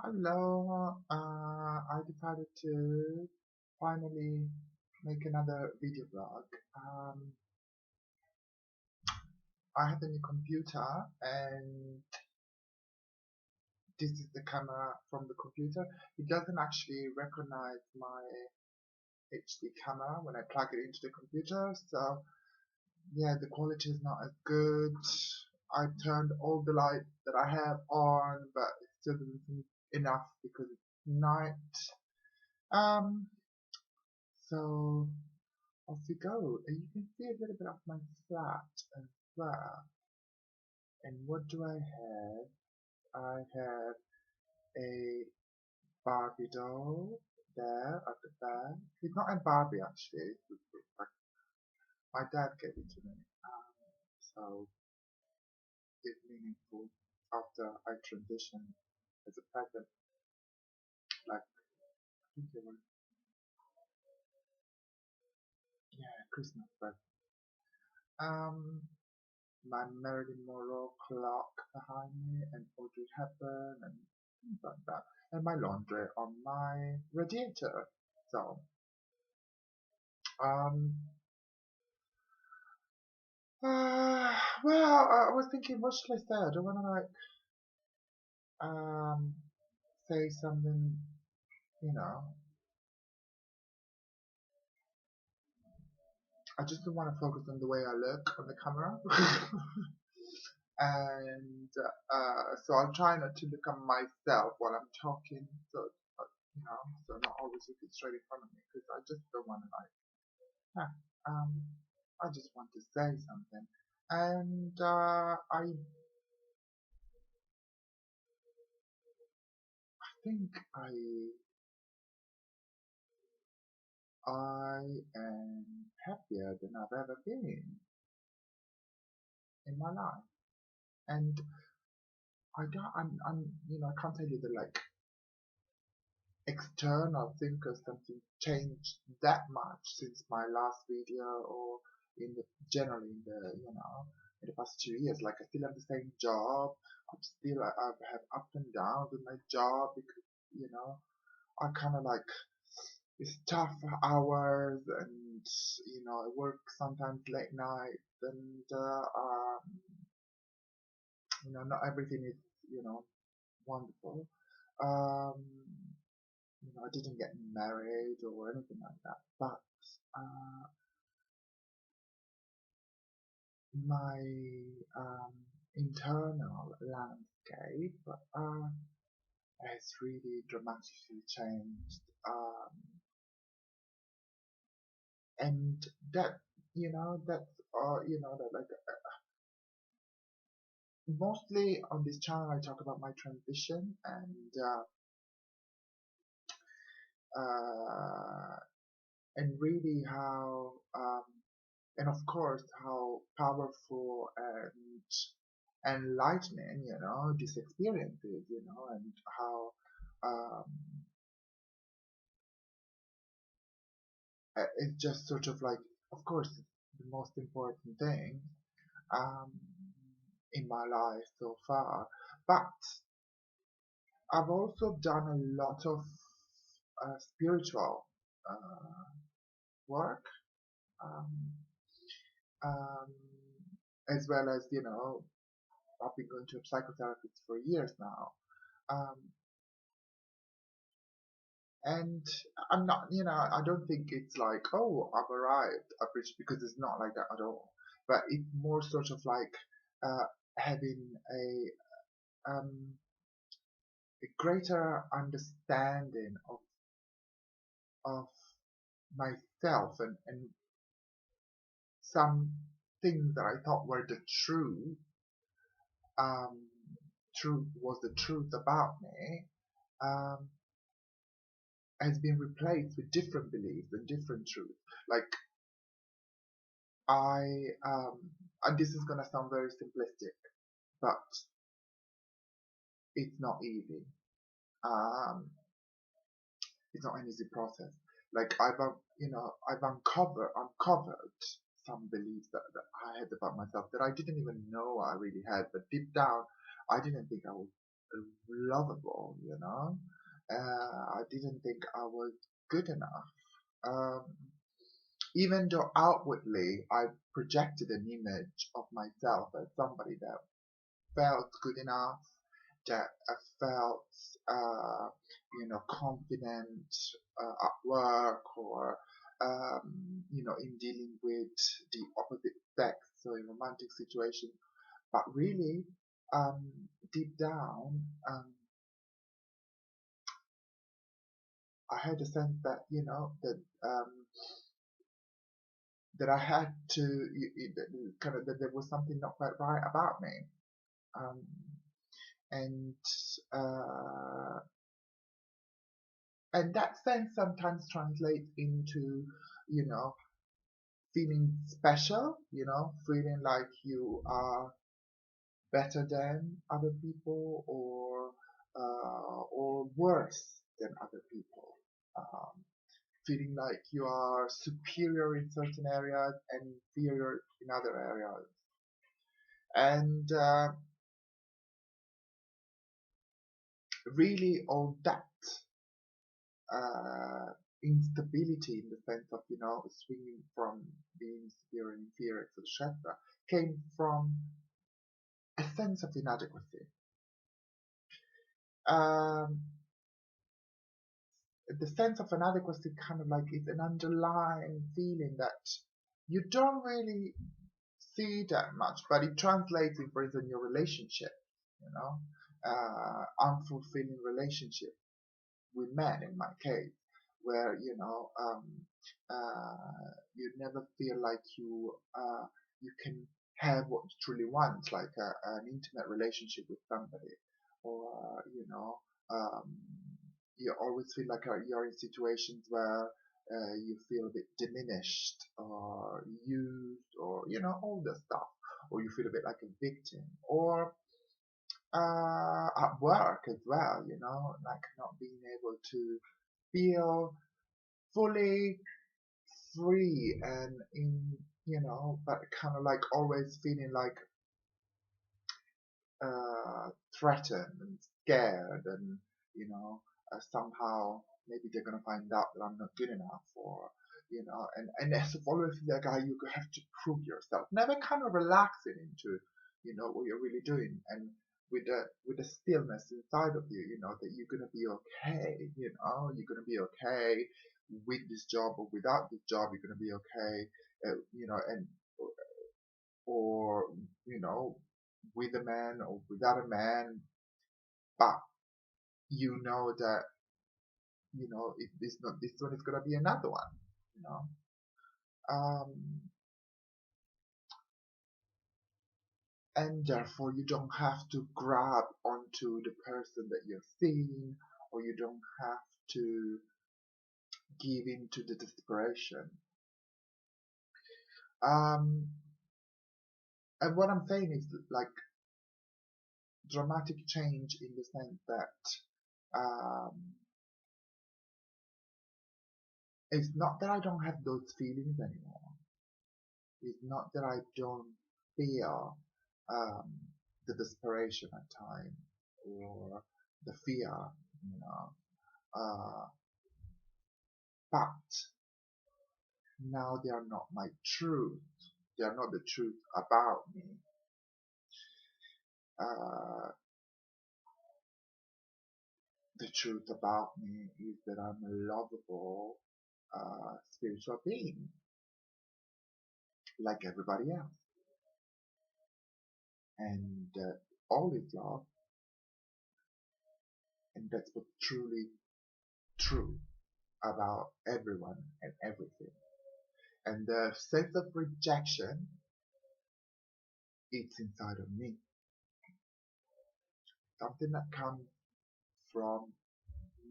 Hello, I decided to finally make another video blog. I have a new computer and this is the camera from the computer. It doesn't actually recognize my HD camera when I plug it into the computer, so yeah, the quality is not as good. I turned all the lights that I have on, but it still doesn't seem enough because it's night. Um, so off we go. And you can see a little bit of my flat as well. And what do I have? I have a Barbie doll there at the back. It's not a Barbie actually. Like my dad gave it to me. So it's meaningful after I transitioned as a present. Like I think it was Christmas present. Um, my Marilyn Monroe clock behind me and Audrey Hepburn and things like that. And my laundry on my radiator. So, um, well, I was thinking, what should I say? I don't want to um, say something, you know. I just don't want to focus on the way I look on the camera. And so I'll try not to look at myself while I'm talking. So, you know, so not always looking straight in front of me because I just don't want to huh, um, I just want to say something. And I think I am happier than I've ever been in my life. And you know, I can't tell you the like external thing because something changed that much since my last video or in the generally in the in the past 2 years. Like I still have the same job. I have up and downs with my job because you know I kind of like it's tough hours and you know I work sometimes late nights and you know not everything is you know wonderful. Um, you know, I didn't get married or anything like that, but uh, my um, internal landscape has really dramatically changed, and that you know that like mostly on this channel I talk about my transition uh, and really how and of course how powerful and enlightening you know this experience is you know and how um, it's just sort of like of course the most important thing um, in my life so far, but I've also done a lot of spiritual uh, work, um, um, as well as you know I've been going to a psychotherapist for years now. Um, and I'm not, you know, I don't think it's like, oh, I've arrived, I've reached, because it's not like that at all. But it's more sort of like uh, having a greater understanding of myself and some things that I thought were the truth, um, truth was the truth about me, um, has been replaced with different beliefs and different truths. Like and this is gonna sound very simplistic, but it's not easy. Um, it's not an easy process. Like you know, I've uncovered some beliefs that I had about myself that I didn't even know I really had, but deep down, I didn't think I was. lovable, you know. I didn't think I was good enough. Um, Even though outwardly I projected an image of myself as somebody that felt good enough, that I felt, uh, confident at work or, in dealing with the opposite sex, so in romantic situation. But really, deep down, I had a sense that, that I had to, kind of, that there was something not quite right about me. Um, and, uh, and that sense sometimes translates into, you know, feeling special, feeling like you are better than other people or worse than other people. Um, Feeling like you are superior in certain areas and inferior in other areas. And really all that uh, instability in the sense of, swinging from being superior and inferior, etc., came from a sense of inadequacy. Um, the sense of inadequacy kind of like is an underlying feeling that you don't really see that much, but it translates in, for instance, your relationship, unfulfilling relationship with men in my case, where, you never feel like you can have what you truly want, like an intimate relationship with somebody, or, um, you always feel like you're in situations where you feel a bit diminished or used or, all the stuff, or you feel a bit like a victim, or at work as well, like not being able to feel fully free and but kind of like always feeling like threatened and scared and, somehow maybe they're going to find out that I'm not good enough or, and as of always that guy, you have to prove yourself, never kind of relaxing into, what you're really doing. And with the stillness inside of you, that you're going to be okay, you're going to be okay with this job or without this job, you're going to be okay, and or with a man or without a man, but you know that if this not this one, it's gonna be another one, you know. Um, and therefore you don't have to grab onto the person that you're seeing, or you don't have to give in to the desperation. Um, and what I'm saying is like dramatic change in the sense that it's not that I don't have those feelings anymore. It's not that I don't feel um, the desperation at times or the fear, you know. Uh, but now they are not my truth. They are not the truth about me. Uh, the truth about me is that I'm a lovable spiritual being, like everybody else, and all is love, and that's what's truly true about everyone and everything. And the sense of rejection, it's inside of me. Something that comes from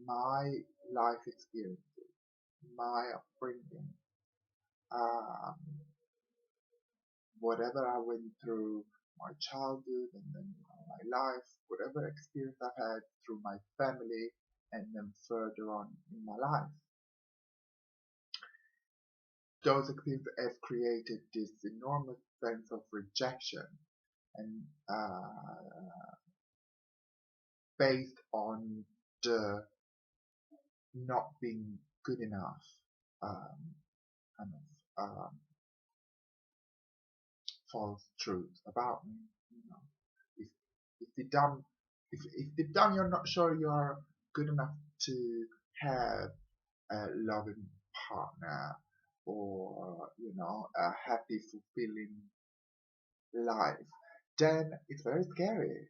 my life experiences, my upbringing, um, whatever I went through, my childhood and then my life, whatever experience I've had through my family and then further on in my life. Those experiences have created this enormous sense of rejection and based on the not being good enough um, kind of false truth about me. You know, if if deep down if deep down you're not sure you are good enough to have a loving partner or a happy, fulfilling life, then it's very scary.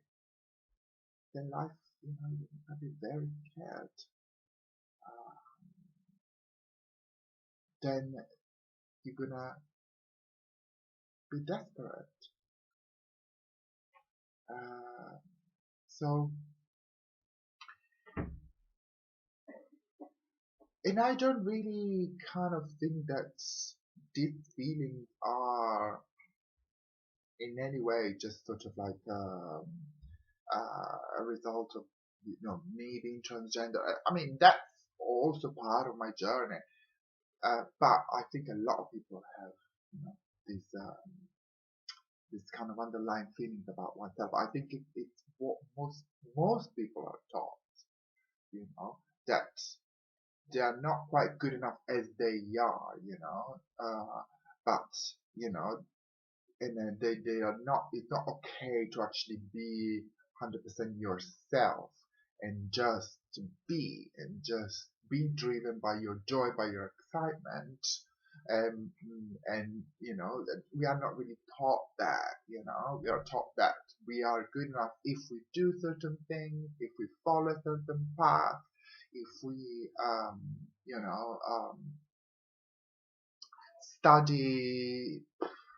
Then life, you're gonna be very scared. Uh, then you're gonna be desperate. Uh, so, and I don't really kind of think that these feelings are in any way just sort of like a result of me being transgender. I mean that's also part of my journey, but I think a lot of people have these this kind of underlying feelings about oneself. I think it's what most people are taught, that they are not quite good enough as they are, but you know, and then they are not. It's not okay to actually be 100% yourself and just be driven by your joy, by your excitement. And we are not really taught that. We are taught that we are good enough if we do certain things, if we follow a certain path, if we study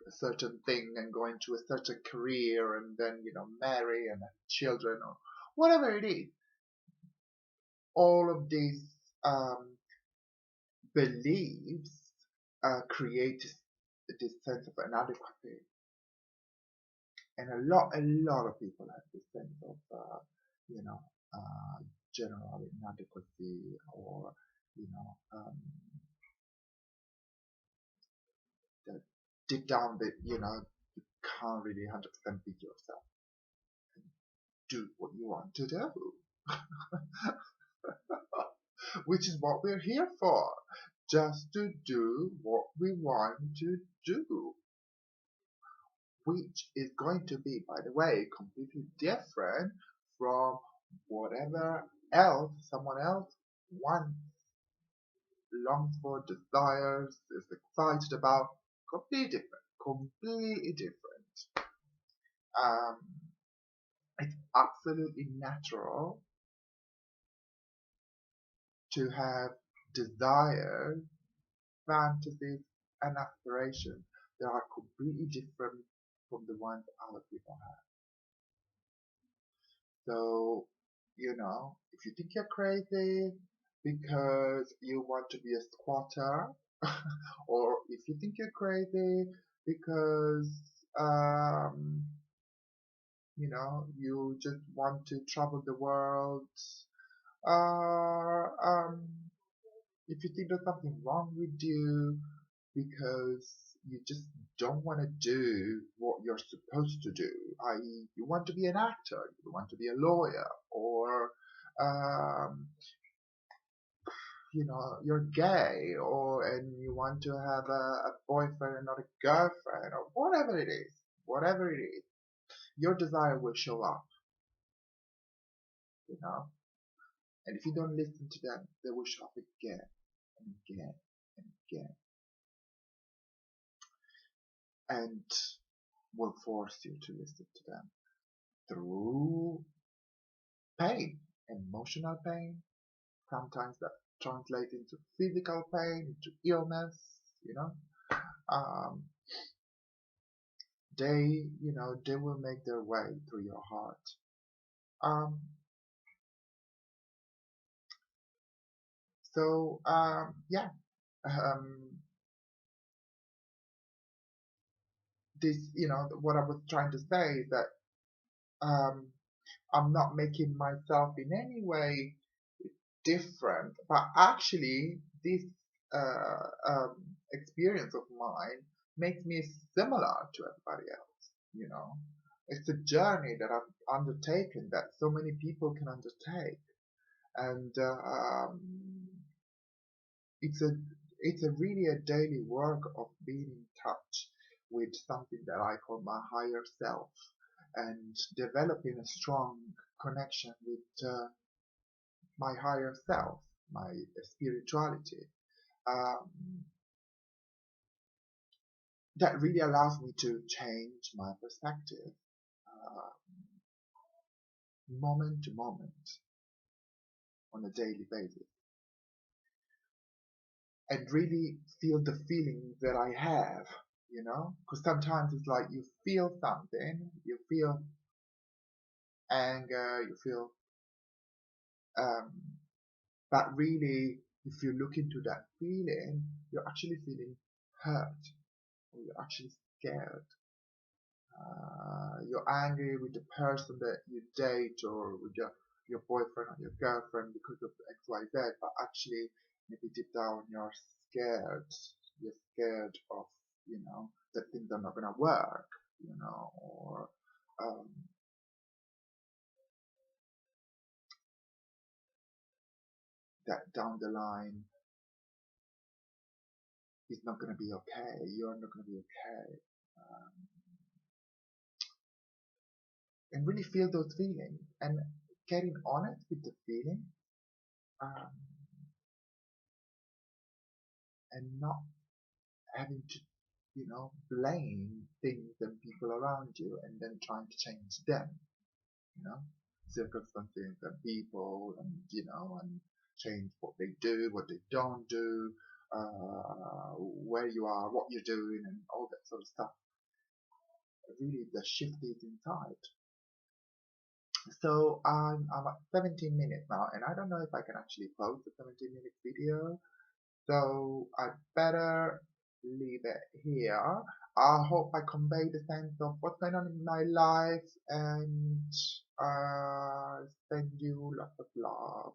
a certain thing and go into a certain career and then marry and have children or whatever it is. All of these um, beliefs create this sense of inadequacy, and a lot of people have this sense of you know general inadequacy, or you know um, that deep down that you can't really 100% be yourself and do what you want to do. Which is what we're here for, just to do what we want to do, which is going to be, by the way, completely different from whatever else someone else wants, longs for, desires, is excited about. Completely different. Um, it's absolutely natural to have desires, fantasies, and aspirations that are completely different from the ones other people have. So, if you think you're crazy because you want to be a squatter, or if you think you're crazy because, um, you just want to travel the world, or if you think there's something wrong with you because you just don't want to do what you're supposed to do, i.e., you want to be an actor, you want to be a lawyer, or um, you're gay, and you want to have a boyfriend and not a girlfriend, or whatever it is, your desire will show up, you know. And if you don't listen to them, they will show up again and again and again, and will force you to listen to them through pain, emotional pain. Sometimes that translates into physical pain, into illness, you know. Um, they will make their way through your heart. Um, yeah, um, this, what I was trying to say is that um, I'm not making myself in any way different, but actually this experience of mine makes me similar to everybody else. It's a journey that I've undertaken that so many people can undertake, and it's a it's a really a daily work of being in touch with something that I call my higher self, and developing a strong connection with my higher self, my spirituality. Um, that really allows me to change my perspective uh, moment to moment on a daily basis, and really feel the feelings that I have, you know? Because sometimes it's like you feel something, you feel anger, you feel, um, but really, if you look into that feeling, you're actually feeling hurt, or you're actually scared. You're angry with the person that you date, or with your boyfriend or your girlfriend because of X, Y, Z, but actually, maybe deep down, you're scared. You're scared of, that things are not gonna work, or um, that down the line is not gonna be okay. You're not gonna be okay. Um, and really feel those feelings and getting honest with the feeling, um, and not having to, blame things and people around you and then trying to change them, you know, circumstances and people, and, and change what they do, what they don't do, where you are, what you're doing, and all that sort of stuff. Really, the shift is inside. So I'm at 17 minutes now, and I don't know if I can actually post a 17-minute video. So I better leave it here. I hope I convey the sense of what's going on in my life, and send you lots of love.